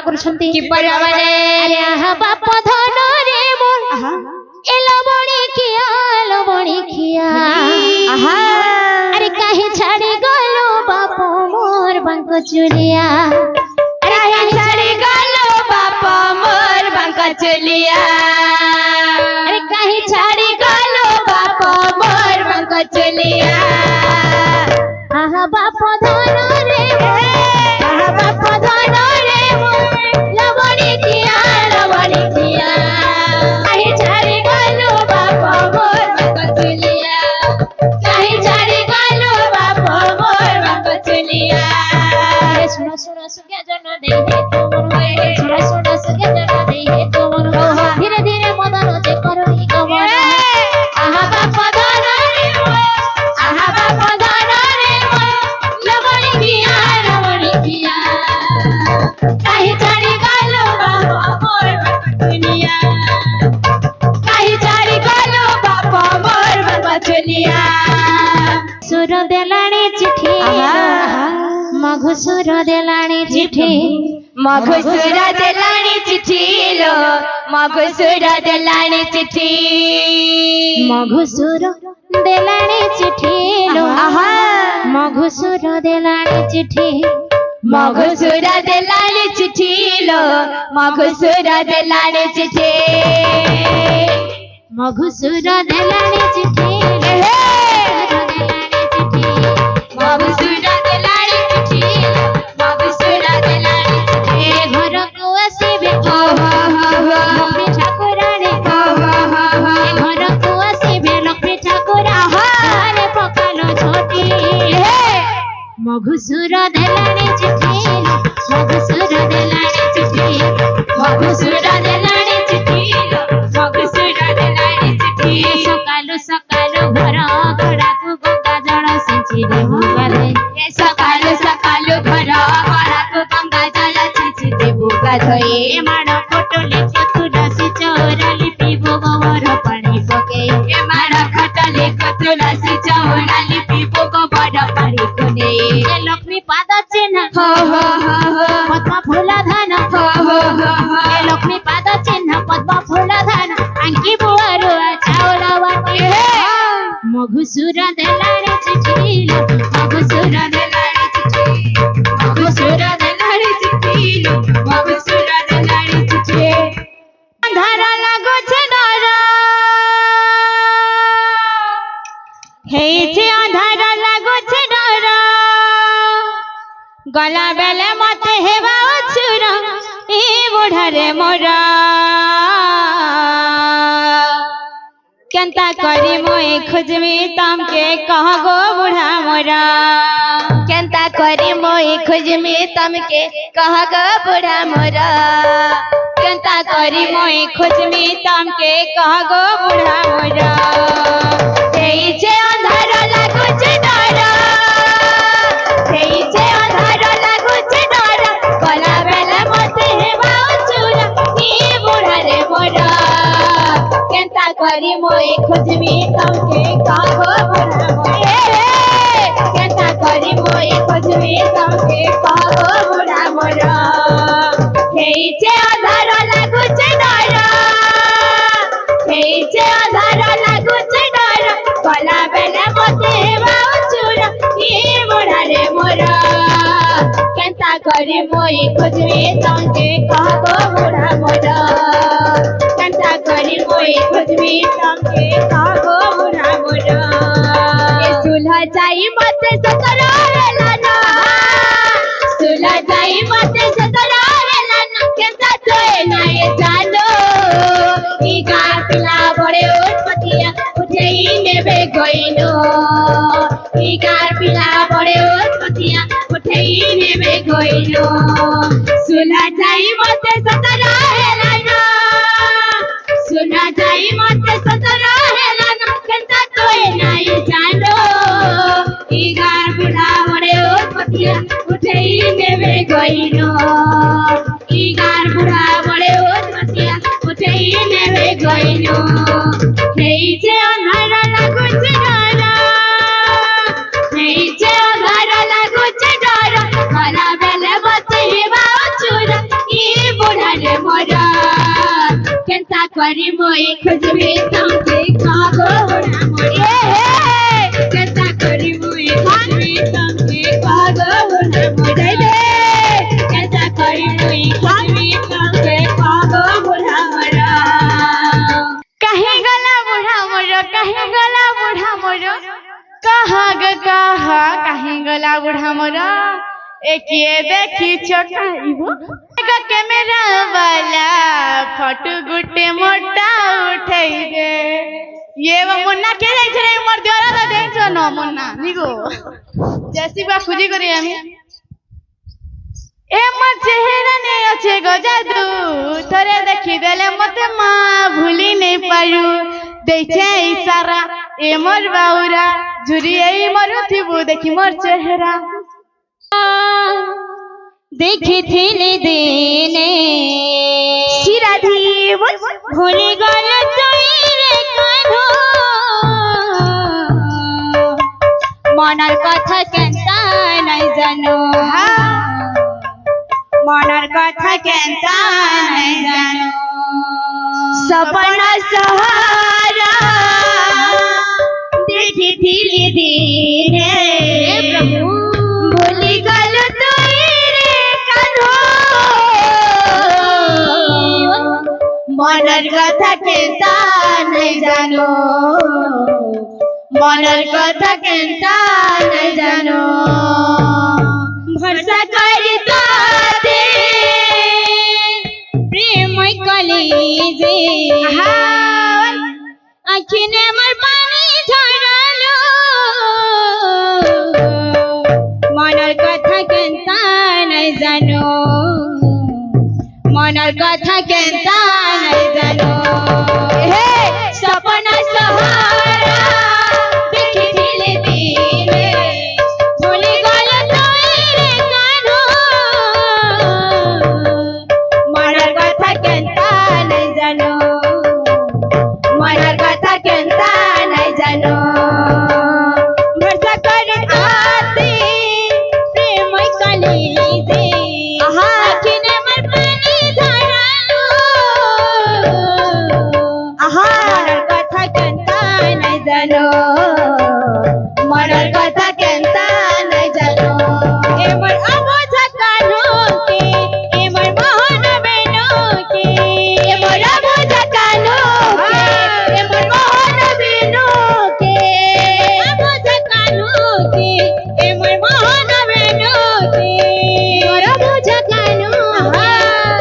କରୁଛନ୍ତି କିପରି ଭାବରେ ଆରେ ଆହା ବାପ ଧନ ରେ ମୋର ଏଲ ବଣି ଖିଆ ଆହା ଆରେ କାହିଁ ଛାଡ଼ି ଗଲ ବାପ ମୋର ବାଙ୍କ ଚୁଲିଆ କାହିଁ ଛାଡ଼ି ଗଲ ବାପ ମୋର ବାଙ୍କ ଚୁଲିଆ ଆରେ କାହିଁ ଛାଡ଼ି ଗଲ ବାପ ମୋର ବାଙ୍କ ଚୁଲିଆ ଆହା ବାପ ଧନ ରେ ଆହା ବାପ ଧନ ରେ ଲବଣି ଖିଆ କାହିଁ ଛାଡ଼ି ଗଲ ବାପ ମୋର ବାଙ୍କ ଚୁଲିଆ କାହିଁ ଛାଡ଼ି ଗଲ ବାପ ମୋର ବାଙ୍କ ଚୁଲିଆ ଶୁଣ ଶୁଣ ସୁଜ୍ଞା ଜନ ଦେଇ ହେ ତୁମର ଶୁଣ ଶୁଣ ସୁଜ୍ଞା ଜନ ଦେଇ ହେ ତୁମର ଧୀରେ ଧୀରେ ମଦନ ଯେ କରଇ ଗମନ ଆହା ବାପ ଧନ ରେ ଆହା ବାପ ଧନ ରେ ଲବଣି ଖିଆ କାହିଁ ଛାଡ଼ି ଗଲ ବାପ ମୋର ବାଙ୍କ ଚୁଲିଆ କାହିଁ ଛାଡ଼ି ଗଲ ବାପ ମୋର ବାଙ୍କ ଚୁଲିଆ ସୁର ଦେଲାଣି ଚିଠି ମଘୁସୁର ଦେଲାଣି ଚିଠି ମଘୁସୁର ଦେଲାଣି ଚିଠି ଲୋ ମଘୁସୁର ଦେଲାଣି ଚିଠି ମଘୁସୁର ଦେଲାଣି ଚିଠି ଲୋ ମଘୁସୁର ଦେଲାଣି ଚିଠି ମଘୁସୁର ଦେଲାଣି ଚିଠି ଲୋ ମଘୁସୁର ଦେଲାଣି ଚିଠି ମଘୁସୁର ଦେଲାଣି ଚିଠି ମଘୁସୁର ଦେଲାଣି ଚିଠି ମଘୁସୁର ଦେଲାଣି ଚିଠି ଏ ଘରକୁ ଆସିବେ ଲକ୍ଷ୍ମୀ ଠାକୁରାଣୀ ଏ ଘରକୁ ଆସିବେ ଲକ୍ଷ୍ମୀ ଠାକୁରାଣୀ ପକାଲ ଝୋଟି ମଘୁସୁର ଦେଲାଣି ଚିଠି ମଘୁସୁର ଦେଲାଣି ଚିଠି ମଘୁସୁର ଦେଲାଣି ଚିଠି ମଘୁସୁର ଦେଲାଣି ଚିଠି ସକାଳୁ ସକାଳୁ ଘର ଗଡ଼ାକୁ ଗଙ୍ଗା ଜଳ ସିଞ୍ଚିଲେ ଗାଧେ ସକାଳୁ ସକାଳୁ ଘର ଗଡ଼ାକୁ ଗଙ୍ଗା ଜଳ ଛିଞ୍ଚି ଦେବୁ ଗାଧୋଇ ଏ ମାଡ଼ ଖଟଲେ ତୁଳସୀ ଚଉରା ଲିପିବୁ ଗୋବର ପାଣି ପକେଇ ଏ ମାଡ଼ ଖଟଲେ ତୁଳସୀ ଚଉରା ଲିପିବୁ ଗୋବର ପାଣିକୁ ନେଇ ଏ ଲକ୍ଷ୍ମୀ ପାଦ ଚିହ୍ନ ହୋ ହୋ ହୋ ହୋ ପଦ୍ମ ଫୁଲ ଧାନ ହୋ ହୋ ହୋ ହୋ ଏ ଲକ୍ଷ୍ମୀ ପାଦ ଚିହ୍ନ ପଦ୍ମ ଫୁଲ ଧାନ ଆଙ୍କି ବୁଆରୁ ଚାଉଳ ବାଟି ମଘୁସୁର ଦେଲାଣି ଚିଠି ମଘୁସୁର ଦେଲାଣି ଚିଠି ମଘୁସୁର ଦେଲାଣି ଚିଠି ମଘୁସୁର ଦେଲାଣି ଚିଠି ଅନ୍ଧାର ଲାଗୁଛି ଡର ହେଇଛି ଅନ୍ଧାର ଲାଗୁଛି ଡର ଗଲା ବେଲେ ମତେ ହେବା ଅଛୁର ଏ ବୁଢ଼ାରେ ମୋର କେନ୍ତା କରି ମୁଇଁ ଖୋଜମି ତମକେ କହ ଗो ବୁଢ଼ା ମୋର କେନ୍ତା କରି ମୁଇଁ ଖୋଜମି ତମକେ କହ ଗो ବୁଢ଼ା ମୋର କେନ୍ତା କରି ମୁଇଁ ଖୋଜମି ତମକେ କହ ଗो ବୁଢ଼ା ମୋର ହେଇଛେ ଅନ୍ଧାର ଲାଗୁଛି ଡର ହେଇଛେ ଅନ୍ଧାର ଲାଗୁଛି ଡର ଗଲା ବେଲେ ମତେ ହେବା ଅଛୁର ଏ ବୁଢ଼ାରେ ମୋର କେନ୍ତା କରି ମୁଇଁ ଖୋଜମି ତମକେ କହ ଗো ବୁଢ଼ା ମୋର କେନ୍ତା କରି ମୁଇଁ ଖୋଜମି ତମକେ କହ ଗো ବୁଢ଼ା ମୋର ହେଇଛେ ଅନ୍ଧାର ଲାଗୁଛି ଡର ହେଇଛେ ଅନ୍ଧାର ଲାଗୁଛି ଡର ଗଲା ବେଲେ ମତେ ହେବା ଅଛୁର ଏ ବୁଢ଼ାରେ ମୋର କେନ୍ତା କରି ମୁଇଁ ଖୋଜମି ତମକେ କହ ଗো ବୁଢ଼ା ମୋର କେନ୍ତା କରି ମୁଇଁ ଖୋଜମି ତମକେ କହ ଗো ବୁଢ଼ା ମୋର ଏ ସୁଲହ ଯାଇ ମତେ ସତର ହେଲା ନା ସୁଲହ ଯାଇ ମତେ ସତର ହେଲା ନା କେନ୍ତା ତୋଏ ନାଇଁ ଜାনো ଇ ଗାଁ ପିଲା ବড়ে উৎপতিয়া উঠেই নেবে গইনো ই গাঁ পিলা বড়ে উৎপতিয়া উঠেই নেবে গইনো সুলা যাই মতে সতর হেলা না সুলা যাই মতে সতর হেলা না কেনতা তোয়ে নাই জানো ই গাঁ পিলা বড়ে উৎপতিয়া উঠেই নেবে গইনো ই গাঁ বুড়া বড়ে উৎপতিয়া উঠেই নেবে গইনো ହେଇଛେ ଅନ୍ଧାର ଲାଗୁଛି ଡର ହେଇଛେ ଅନ୍ଧାର ଲାଗୁଛି ଡର ଗଲା ବେଲେ ମତେ ହେବା ଅଛୁର ଏ करी मोई खुजबी तुमके कहो बुढ़ा मोरा कैसा करी मोई खुजबी तुमके कहो बुढ़ा मोरा कैसा करी मोई खुजबी तुमके कहो बुढ़ा मोरा कहीं गला बूढ़ा मोरो कहीं गला बूढ़ा मोरो कहा कहीं गला बूढ़ा मोरो एक ये देखी चकाइबो कैमरा वाला फोटो गुटे मोटा उठाई दे ये वो मुन्ना के जाई छे मोर देरा दा देखछो न मुन्ना निगो जैसी बा खुजी करी আমি ए मोर चेहरा ने আছে গো জাদু তোরে দেখি দেলে মতে মা ভুলি নেই পারু দেইছে ইশারা এ মোর বাউরা ঝুরি এই মরুথিবু দেখি মোর চেহারা দেখিছিলি দিনে শিরাধীব ভুলে গেল তুই রে কানো মনার কথা কেনতা নাই জানো মনার কথা কেনতা নাই জানো সপনা সহারা দেখিছিলি দিনে ভুলে গেল মনের কথা কেনতা নাই জানো মনের কথা কেনতা নাই জানো ভরসা করি তাতে প্রেমই কলিজে আখিনে আমার পানি ঝরালো মনের কথা কেনতা নাই জানো মনের কথা কেনতা নাই জানো হে সপনা সহারা দেখিছিলি দিনে ভুলে গেল তুই রে কানো মনের কথা কেনতা নাই জানো মনের কথা কেনতা নাই জানো ভরসা করে আতে প্রেমই কলিজে আখিনে আমার পানি ধরালো মনের কথা কেনতা নাই জানো মনের কথা কেনতা নাই জানো এমন অবোঝা কানুকে এমন মোহন বেনুকে এমন অবোঝা কানুকে এমন মোহন বেনুকে অবোঝা কানুকে এমন মোহন বেনুকে এমন অবোঝা কানু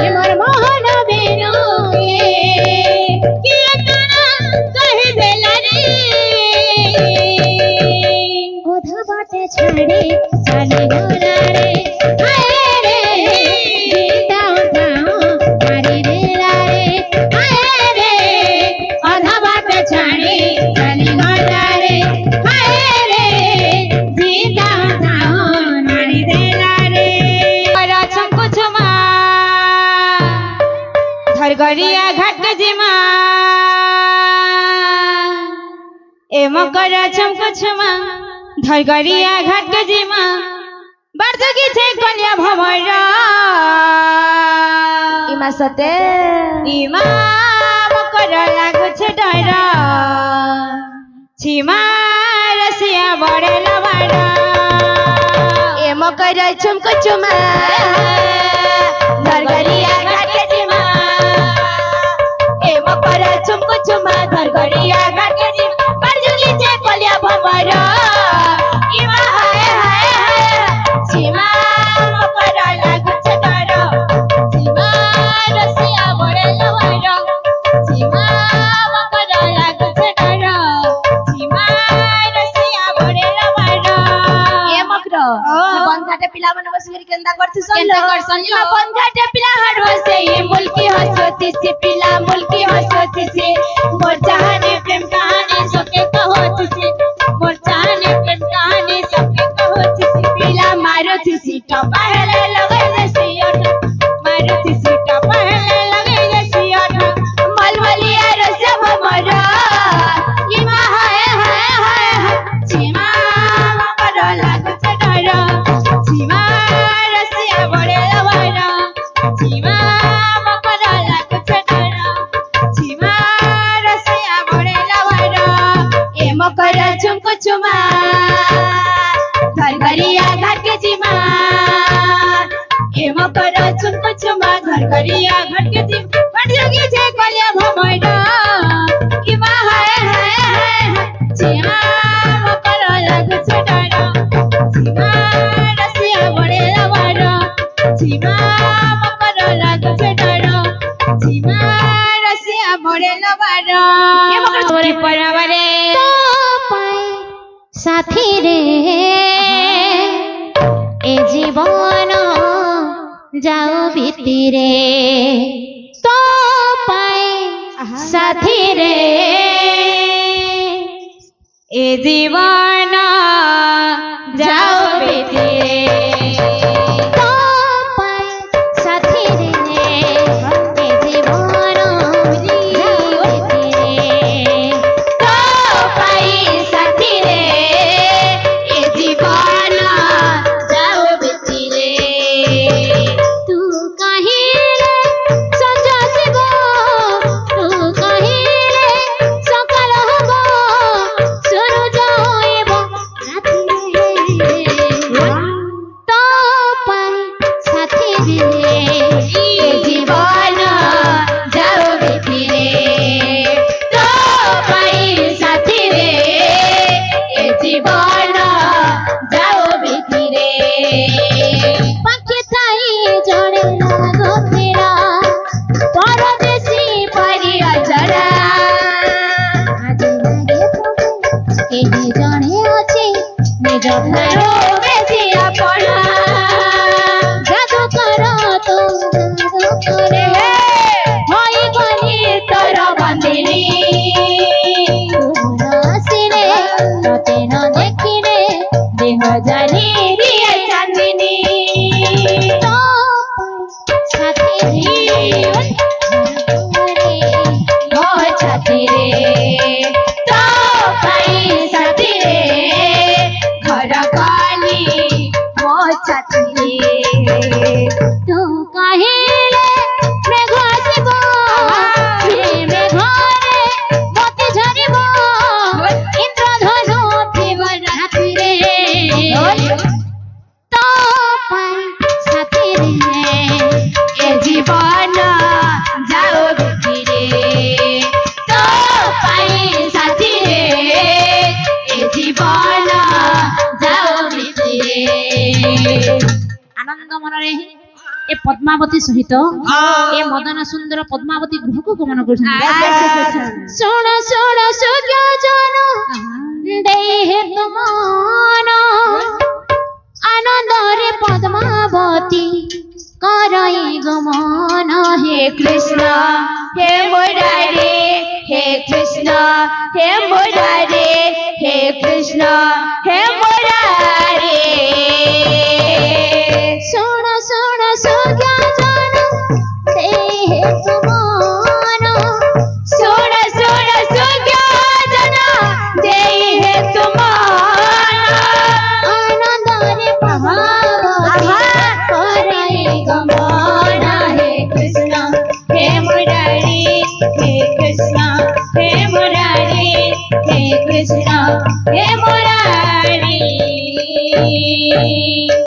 এমন মোহন বেনুকে কি কানা কহে দেলা রে ওধা বাটে ছাড়ে চালি গোরা রে হায় রে দাও দাও মারি রে রে হায় রে ওধা বাটে ছাড়ে চালি গোরা রে হায় রে দাও দাও মারি রে রে রাছম কুছমা ধরগড়িয়া ঘাট জিমা এ মকরা চমক ছমা ধরগড়িয়া ঘাট জিমা বারজগি ছে কলিয়া ভমরা ইমা সতে ইমা মকরা লাগুছে ডরা ছিমা রসিয়া বড়ে লবড়া এ মকরা চমক ছমা ধরগড়িয়া ঘাট জিমা এ মকরা চমক ছমা ধরগড়িয়া ঘাট জিমা বারজগি ছে কলিয়া ভমরা ইমা হায় হায় হায় ছিমা মকরা লাগুছে ডরা ছিমা রসিয়া বড়ে লবড়া ছিমা মকরা লাগুছে ডরা ছিমা রসিয়া বড়ে লবড়া এ মকরা বনঘাটে পিলা মানে বসে কেন্দা করছিস কেন্দা করছন বনঘাটে পিলা হাড় বসে এই মুলকি হসতিছি পিলা মুলকি হসতিছি মোর জাহানে প্রেম কাহানি সকে কহতিছি মোর জাহানে প্রেম কাহানি সকে কহতিছি পিলা মারুতিছি টপা হেলে লগাই দেছি ওঠা মারুতিছি টপা হেলে লগাই দেছি ওঠা মলমলিয়া রসে ভমরা ইমা হায় হায় হায় ছিমা মকরা লাগুছে ডরা ছিমা রসিয়া বড়ে লবড়া ছিমা মকরা লাগুছে ডরা ছিমা छुमा घर करिया घट के जी घट जोगी छे कलिया भमैडा इमा हाय हाय हाय छिमा मकर लागु छ डर छिमा रसिया बडे लवर छिमा मकर लागु छ डर छिमा रसिया बडे लवर के मकर परवरे साथी रे ए जीवन जाओ भीतिरे तो पाए साथी रे ए जीवन जाओ भीतिरे तो पाए साथी रे ए जीवन जाओ भीतिरे तो पाई साथी रे ए जीवन जाओ भीतिरे तू कहिले संज शिव तू कहिले सकाल हब सूरज होइब रातिरे तो पाई साथी रे ए जीवन जाओ भीतिरे तो पाई साथी रे ए जीवन जाओ भीतिरे पाखे थाई जड़े लागो तेरा परदेसी परिया जरा आज लागे तोके केही जणे अछि निज रो बेसी अपना जादू कर तो जादू करे होई गनी तोर बंदिनी तुमरासिरे तोते न देखिरे देह जानी रिया चांदनी तो साथी रे हो छाती रे तो पाई साथी रे घर काली हो छाती रे तू कहिले मेघ ଆସିବ ସେ ମେଘରେ ମତେ ଝରିବ ଇନ୍ଦ୍ରଧନୁ ଥିବ ରାତିରେ ତ ପାଇଁ ସାଥିରେ ए जीवन जाओ भीतिरे तो पाई साथी रे ए जीवन जाओ भीतिरे ଆନନ୍ଦ ମନରେ ଏ ପଦ୍ମାବତୀ ସହିତ ଏ ମଦନ ସୁନ୍ଦର ପଦ୍ମାବତୀ ଗୃହକୁ ଗମନ କରୁଛନ୍ତି ଶୁଣ ଶୁଣ ସୁଜ୍ଞଜନ ଦେଇ ହେତୁ ମନ ଆନନ୍ଦରେ ପଦ୍ମାବତୀ କରଇ ଗମନ हे कृष्ण हे मुरारे हे कृष्ण हे मुरारे हे कृष्ण हे मुरारे